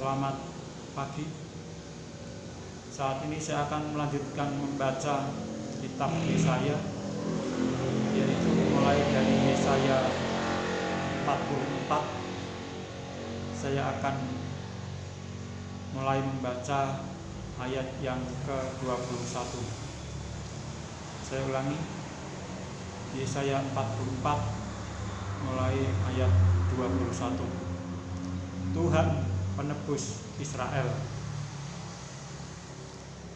Selamat pagi. Saat ini saya akan melanjutkan membaca kitab Yesaya, yaitu mulai dari Yesaya 44. Saya akan mulai membaca ayat yang ke-21. Saya ulangi, Yesaya 44 mulai ayat 21. Tuhan penebus Israel.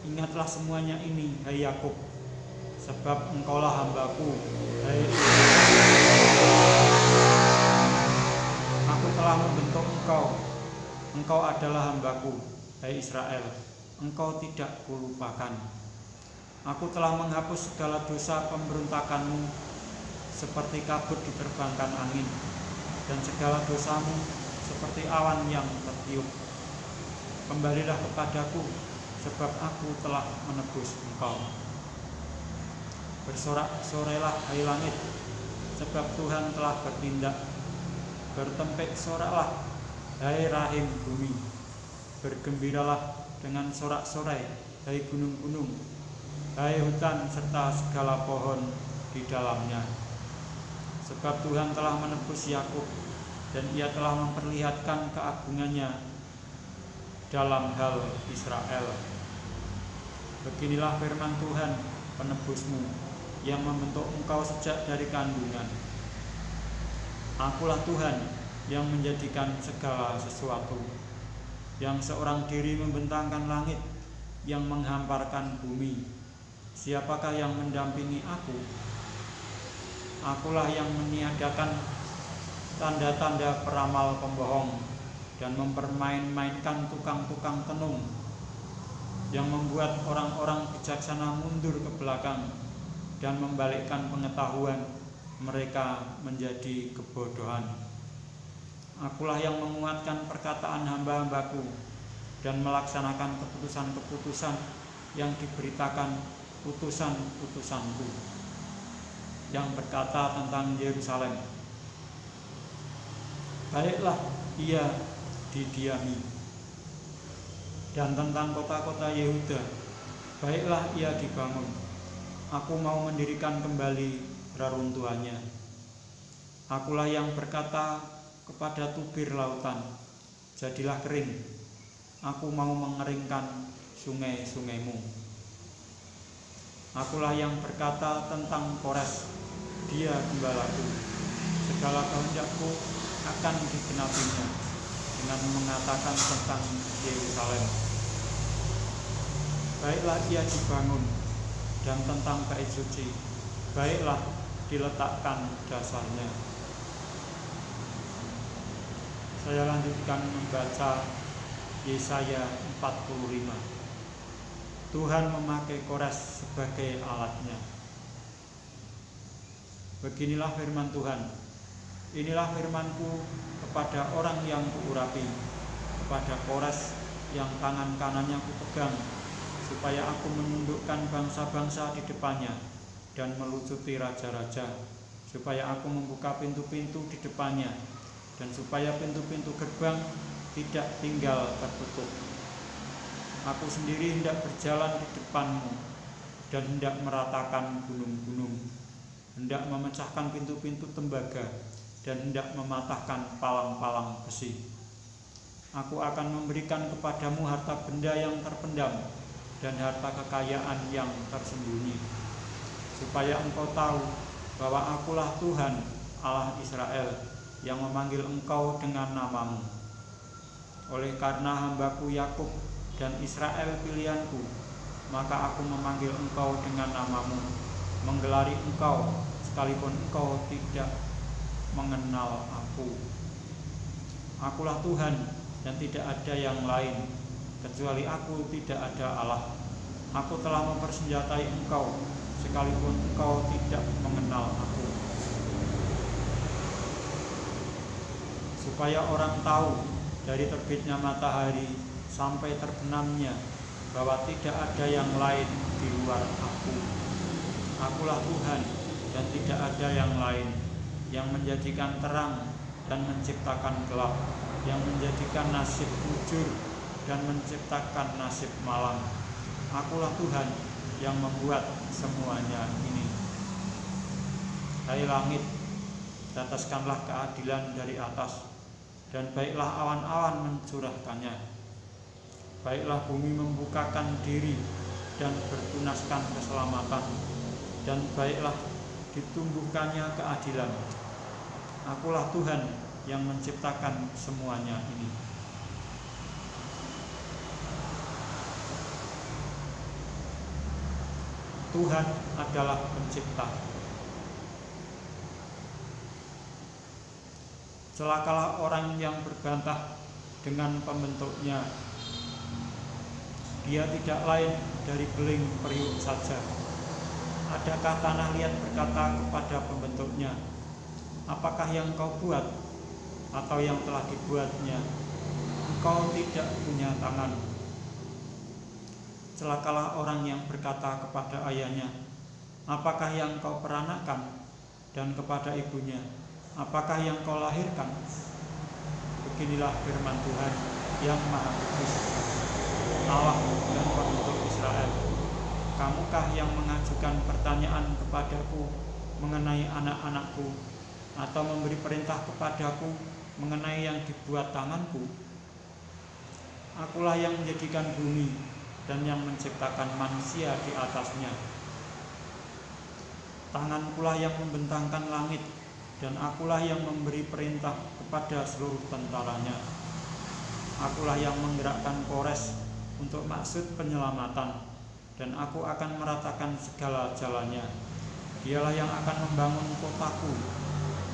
Ingatlah semuanya ini, hai Yakub, sebab engkaulah hambaku, hai Israel. Aku telah membentuk engkau adalah hambaku, hai Israel, engkau tidak kulupakan. Aku telah menghapus segala dosa pemberontakanmu, seperti kabut diterbangkan angin, dan segala dosamu seperti awan yang tertiup. Kembalilah kepadaku, sebab aku telah menebus engkau. Bersorak-sorailah hai langit, sebab Tuhan telah bertindak. Bertempik soraklah hai rahim bumi. Bergembiralah dengan sorak-sorai hai gunung-gunung, hai hutan serta segala pohon di dalamnya. Sebab Tuhan telah menebus Yakub, dan ia telah memperlihatkan keagungannya dalam hal Israel. Beginilah firman Tuhan penebusmu, yang membentuk engkau sejak dari kandungan. Akulah Tuhan yang menjadikan segala sesuatu, yang seorang diri membentangkan langit, yang menghamparkan bumi. Siapakah yang mendampingi aku? Akulah yang meniadakan tanda-tanda peramal pembohong dan mempermain-mainkan tukang-tukang tenung, yang membuat orang-orang bijaksana mundur ke belakang dan membalikkan pengetahuan mereka menjadi kebodohan. Akulah yang menguatkan perkataan hamba-hambaku dan melaksanakan keputusan-keputusan yang diberitakan utusan-utusanku, yang berkata tentang Yerusalem, baiklah ia didiami, dan tentang kota-kota Yehuda, baiklah ia dibangun. Aku mau mendirikan kembali reruntuhannya. Akulah yang berkata kepada tubir lautan, jadilah kering. Aku mau mengeringkan sungai-sungaimu. Akulah yang berkata tentang Kores, dia gembalaku. Segala kehendakku akan digenapinya, dengan mengatakan tentang Yerusalem, baiklah ia dibangun, dan tentang bait suci, baiklah diletakkan dasarnya. Saya lanjutkan membaca Yesaya 45. Tuhan memakai Kores sebagai alatnya. Beginilah firman Tuhan. Inilah firmanku kepada orang yang kuurapi, kepada Kores yang tangan kanannya kupegang, supaya aku menundukkan bangsa-bangsa di depannya dan melucuti raja-raja, supaya aku membuka pintu-pintu di depannya, dan supaya pintu-pintu gerbang tidak tinggal tertutup. Aku sendiri hendak berjalan di depanmu, dan hendak meratakan gunung-gunung, hendak memecahkan pintu-pintu tembaga, dan hendak mematahkan palang-palang besi. Aku akan memberikan kepadamu harta benda yang terpendam dan harta kekayaan yang tersembunyi, supaya engkau tahu bahwa akulah Tuhan Allah Israel, yang memanggil engkau dengan namamu. Oleh karena hambaku Yakub dan Israel pilihanku, maka aku memanggil engkau dengan namamu, menggelari engkau sekalipun engkau tidak mengenal aku. Akulah Tuhan dan tidak ada yang lain, kecuali aku tidak ada Allah. Aku telah mempersenjatai engkau, sekalipun engkau tidak mengenal aku, supaya orang tahu dari terbitnya matahari sampai terbenamnya bahwa tidak ada yang lain di luar aku. Akulah Tuhan dan tidak ada yang lain, yang menjadikan terang dan menciptakan gelap. yang menjadikan nasib mujur dan menciptakan nasib malang. Akulah Tuhan yang membuat semuanya ini. Hai langit, tetaskanlah keadilan dari atas, dan baiklah awan-awan mencurahkannya. Baiklah bumi membukakan diri dan bertunaskan keselamatan, dan baiklah ditumbuhkannya keadilan. Akulah Tuhan yang menciptakan semuanya ini. Tuhan adalah pencipta. Celakalah orang yang berbantah dengan pembentuknya. Dia tidak lain dari beling periuk saja. Adakah tanah liat berkata kepada pembentuknya, apakah yang kau buat atau yang telah dibuatnya? Engkau tidak punya tangan. Celakalah orang yang berkata kepada ayahnya, apakah yang kau peranakan? Dan kepada ibunya, apakah yang kau lahirkan? Beginilah firman Tuhan yang Maha Kudus, Allah dan Pembentuk Israel. Kamukah yang mengajukan pertanyaan kepadaku mengenai anak-anakku, atau memberi perintah kepadaku mengenai yang dibuat tanganku? Akulah yang menjadikan bumi dan yang menciptakan manusia di atasnya. Tangankulah yang membentangkan langit, dan akulah yang memberi perintah kepada seluruh tentaranya. Akulah yang menggerakkan Kores untuk maksud penyelamatan, dan aku akan meratakan segala jalannya. Dialah yang akan membangun kotaku,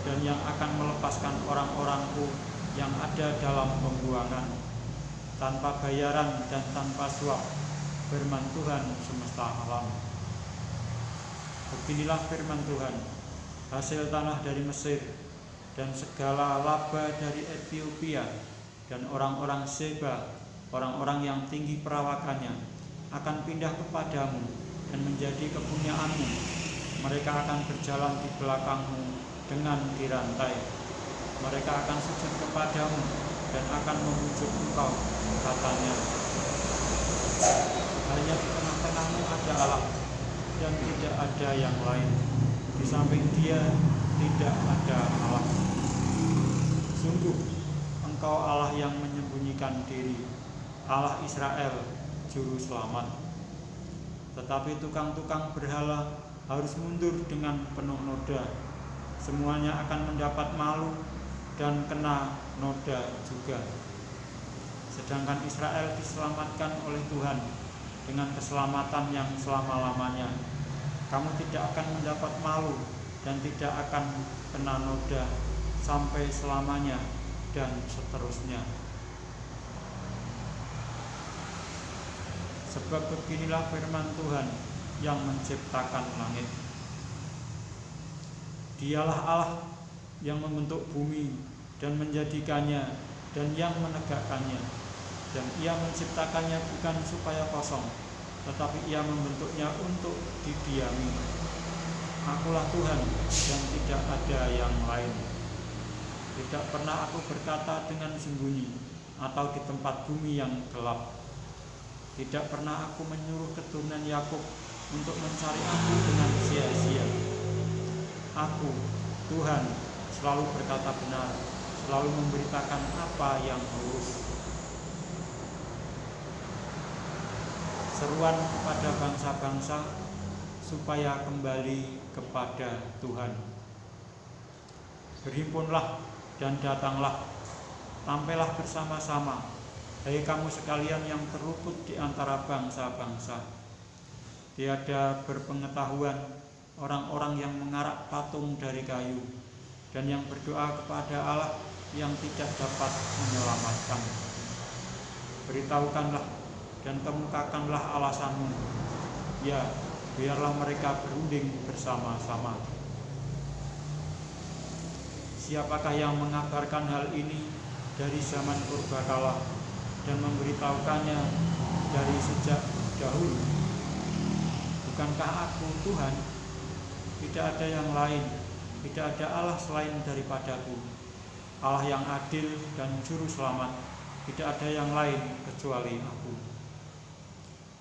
dan yang akan melepaskan orang-orangku yang ada dalam pembuangan, tanpa bayaran dan tanpa suap, firman Tuhan semesta alam. Beginilah firman Tuhan, hasil tanah dari Mesir, dan segala laba dari Ethiopia, dan orang-orang Seba, orang-orang yang tinggi perawakannya, akan pindah kepadamu dan menjadi kepunyaanmu. Mereka akan berjalan di belakangmu dengan dirantai. Mereka akan sujud kepadamu dan akan memujuk engkau, katanya. Hanya di tengah-tengahmu ada Allah, dan tidak ada yang lain. Di samping Dia tidak ada Allah. Sungguh, engkau Allah yang menyembunyikan diri, Allah Israel, juru selamat. Tetapi tukang-tukang berhala harus mundur dengan penuh noda. Semuanya akan mendapat malu dan kena noda juga. Sedangkan Israel diselamatkan oleh Tuhan dengan keselamatan yang selama-lamanya. Kamu tidak akan mendapat malu dan tidak akan kena noda sampai selamanya dan seterusnya. Sebab beginilah firman Tuhan yang menciptakan langit. Dialah Allah yang membentuk bumi dan menjadikannya dan yang menegakkannya. Dan Ia menciptakannya bukan supaya kosong, tetapi Ia membentuknya untuk didiami. Akulah Tuhan dan tidak ada yang lain. Tidak pernah aku berkata dengan sembunyi atau di tempat bumi yang gelap. Tidak pernah aku menyuruh keturunan Yakub untuk mencari aku dengan sia-sia. Aku, Tuhan, selalu berkata benar, selalu memberitakan apa yang lurus. Seruan kepada bangsa-bangsa supaya kembali kepada Tuhan. Berhimpunlah dan datanglah, tampailah bersama-sama, hai kamu sekalian yang terluput di antara bangsa-bangsa. Tiada berpengetahuan orang-orang yang mengarak patung dari kayu, dan yang berdoa kepada Allah yang tidak dapat menyelamatkan. Beritahukanlah dan kemukakanlah alasanmu. Ya, biarlah mereka berunding bersama-sama. Siapakah yang mengabarkan hal ini dari zaman purbakala dan memberitahukannya dari sejak dahulu? Bukankah aku Tuhan? Tidak ada yang lain, tidak ada Allah selain daripadaku. Allah yang adil dan juru selamat, tidak ada yang lain kecuali Aku.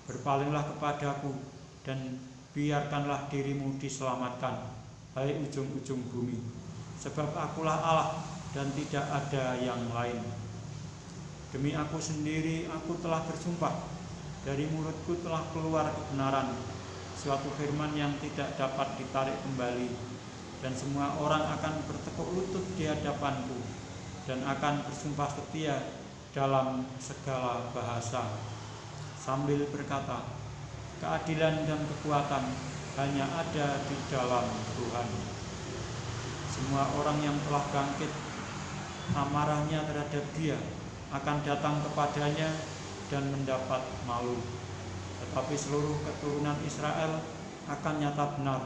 Berpalinglah kepadaku dan biarkanlah dirimu diselamatkan, hai ujung-ujung bumi, sebab Akulah Allah dan tidak ada yang lain. Demi Aku sendiri Aku telah bersumpah, dari mulutku telah keluar kebenaran, suatu firman yang tidak dapat ditarik kembali, dan semua orang akan bertekuk lutut di hadapanku dan akan bersumpah setia dalam segala bahasa, sambil berkata, keadilan dan kekuatan hanya ada di dalam Tuhan. Semua orang yang telah bangkit amarahnya terhadap Dia akan datang kepadanya dan mendapat malu. Tetapi seluruh keturunan Israel akan nyata benar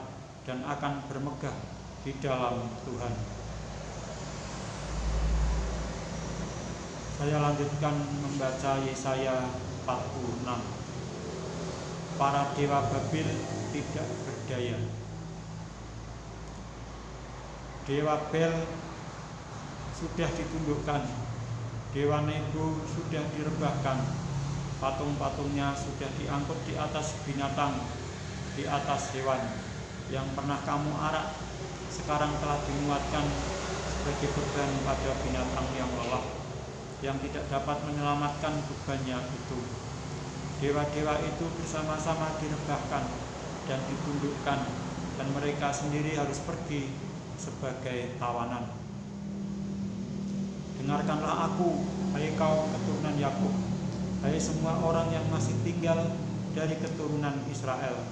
dan akan bermegah di dalam Tuhan. Saya lanjutkan membaca Yesaya 46. Para dewa Babil tidak berdaya. Dewa Bel sudah ditundukkan, dewa Nebo sudah direbahkan, patung-patungnya sudah diangkut di atas binatang, di atas hewan. Yang pernah kamu arak sekarang telah dimuatkan sebagai beban pada binatang yang lelah, yang tidak dapat menyelamatkan bebannya itu. Dewa-dewa itu bersama-sama direbahkan dan ditundukkan, dan mereka sendiri harus pergi sebagai tawanan. Dengarkanlah Aku, hai kaum keturunan Yakub, hai semua orang yang masih tinggal dari keturunan Israel,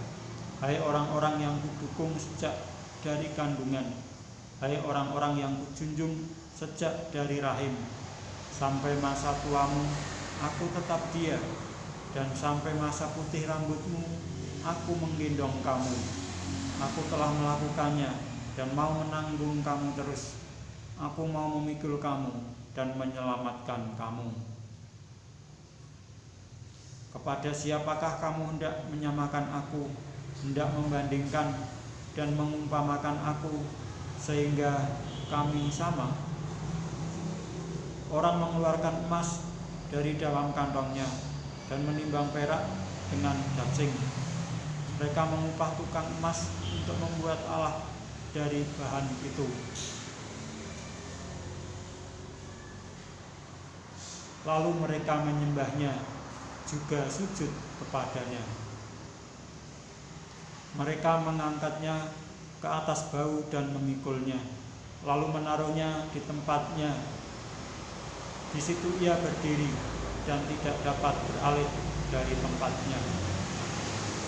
hai orang-orang yang kudukung sejak dari kandungan, hai orang-orang yang kujunjung sejak dari rahim. Sampai masa tuamu Aku tetap Dia, dan sampai masa putih rambutmu Aku menggendong kamu. Aku telah melakukannya dan mau menanggung kamu terus. Aku mau memikul kamu dan menyelamatkan kamu. Kepada siapakah kamu hendak menyamakan Aku, hendak membandingkan dan mengumpamakan Aku sehingga kami sama? Orang mengeluarkan emas dari dalam kantongnya dan menimbang perak dengan cacing. Mereka mengupah tukang emas untuk membuat Allah dari bahan itu. Lalu mereka menyembahnya, juga sujud kepadanya. Mereka mengangkatnya ke atas bahu dan memikulnya, lalu menaruhnya di tempatnya. Di situ ia berdiri dan tidak dapat beralih dari tempatnya.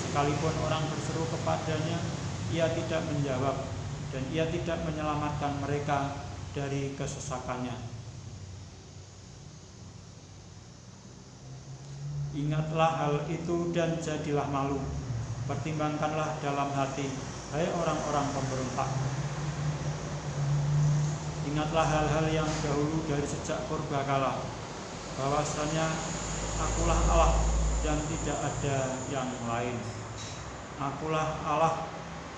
Sekalipun orang berseru kepadanya, ia tidak menjawab, dan ia tidak menyelamatkan mereka dari kesesakannya. Ingatlah hal itu dan jadilah malu. Pertimbangkanlah dalam hati, hai orang-orang pemberontak. Ingatlah hal-hal yang dahulu dari sejak purbakala, bahwasanya Akulah Allah dan tidak ada yang lain. Akulah Allah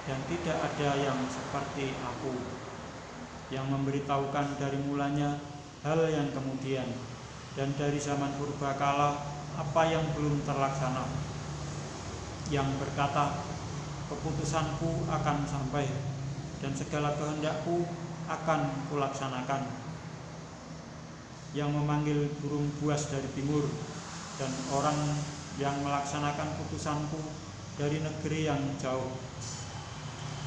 dan tidak ada yang seperti Aku, yang memberitahukan dari mulanya hal yang kemudian, dan dari zaman purbakala apa yang belum terlaksana, yang berkata, keputusanku akan sampai dan segala kehendakku akan kulaksanakan, yang memanggil burung buas dari timur dan orang yang melaksanakan putusanku dari negeri yang jauh.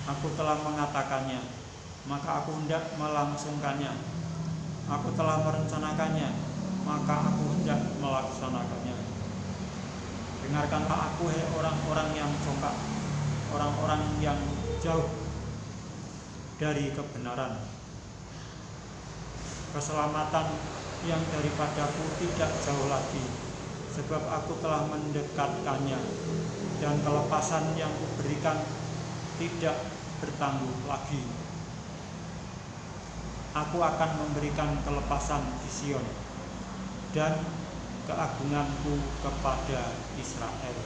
Aku telah mengatakannya, maka Aku hendak melangsungkannya. Aku telah merencanakannya, maka Aku hendak melaksanakannya. Dengarkanlah Aku, hai orang-orang yang congkak, orang-orang yang jauh dari kebenaran. Keselamatan yang daripadaku tidak jauh lagi, sebab Aku telah mendekatkannya, dan kelepasan yang Kuberikan tidak bertangguh lagi. Aku akan memberikan kelepasan di Sion dan keagunganku kepada Israel.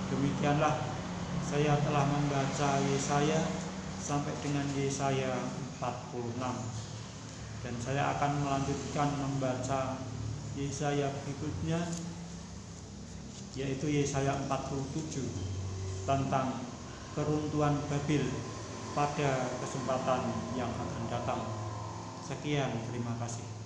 Demikianlah saya telah membaca Yesaya sampai dengan Yesaya 46. Dan saya akan melanjutkan membaca Yesaya berikutnya, yaitu Yesaya 47 tentang keruntuhan Babel pada kesempatan yang akan datang. Sekian, terima kasih.